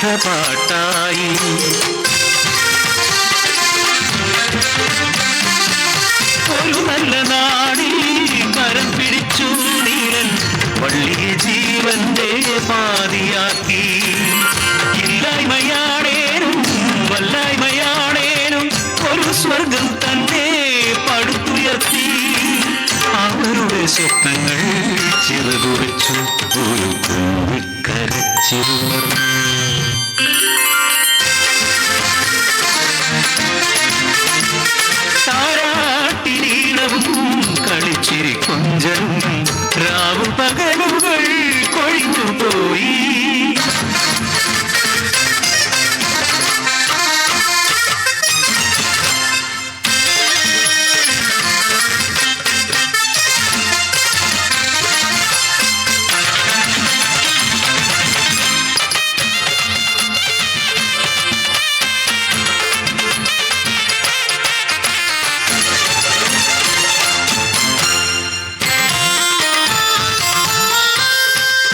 കഥ പാട്ടായി. ഒരു നല്ല നാടിൽ കരം പിടിച്ചു നീലൻ വള്ളിയെ ജീവന്റെ പാതിയാക്കി. ഇല്ലായ്മയാണേനും വല്ലായ്മയാണേനും ഒരു സ്വർഗം തന്നെ പടുത്തുയർത്തി. അവരുടെ സ്വപ്നങ്ങൾ ചിറകുവച്ചു ഒരു കുഞ്ഞിക്കരച്ചിരുന്നു. താരാട്ടിനീളവും കളിച്ചിരി കൊഞ്ചലും രാവു പകലുകൾ കൊഴിഞ്ഞുപോയി.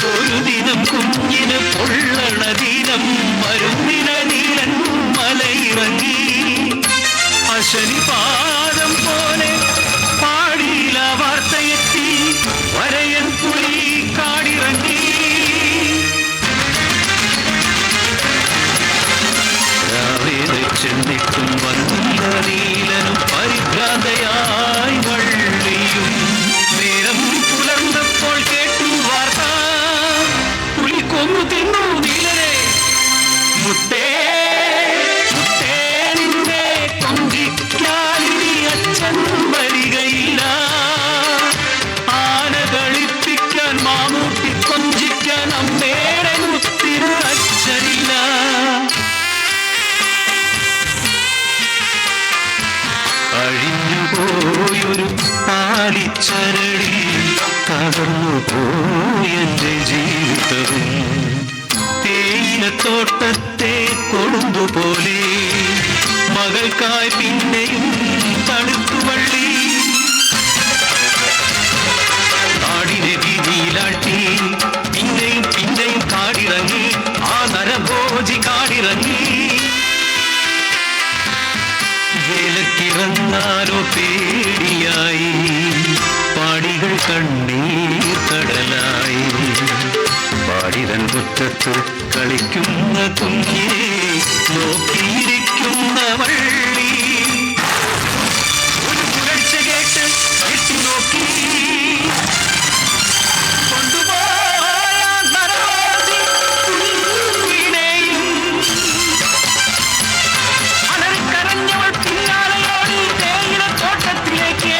ഒരു ദിനം കുഞ്ഞിന് പൊള്ളണ ദിനം മരുന്നിന നീലൻ മലയിറങ്ങി. അശനി പാദം പോലെ പാടിയില വാർത്തയെത്തി വരയൻ പുലി കാടിറങ്ങി. രാവേറെ ചെന്നിട്ടും വന്നില്ല നീലനും പരിഭ്രാന്തയായി വള്ളിയും. നേരം പുലർന്നപ്പോൾ കേട്ടു വാർത്ത കൊന്നു തിന്നു നീലനെ. മുട്ടേ മുട്ടേ നിന്നെ കൊഞ്ചിക്കാനിനി അച്ഛൻ വരികയില്ല. ആന കളിപ്പിക്കാൻ മാമൂട്ടി കൊഞ്ചിക്കാൻ അമ്മേടെ മുത്തിന് അച്ഛനില്ല. അഴിഞ്ഞുപോയൊരു പാലിച്ചരടി തകർന്നുപോയെന്റെ ജീവിതവും. തേയിലത്തോട്ടത്തെ കൊടുമ്പുപോലെ മകൾക്കായി പിന്നെയും തണുത്തുവള്ളി. കാടിനെ വീതിയിലാട്ടി പിന്നെയും പിന്നെയും കാടിറങ്ങി. ആ നരഭോജി കാടിറങ്ങി. വേലക്കിറങ്ങാനോ പേടിയായി പാടികൾ കണ്ണീർ കടലായി. പാടിതൻ മുറ്റത്ത് കളിക്കുന്ന കുഞ്ഞിനെ നോക്കിയിരിക്കുന്ന വള്ളി. ഒരു പുകഴ്ച കേട്ട് എത്തി നോക്കി. അലറിക്കരഞ്ഞവൾ പിന്നാലെയോടി തേയിലത്തോട്ടത്തിലേക്ക്.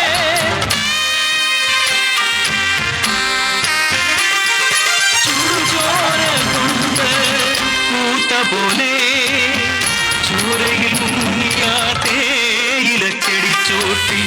പോലെ ചൂരയിൽ മുങ്ങിയ തേയിലച്ചെടിച്ചോട്ടി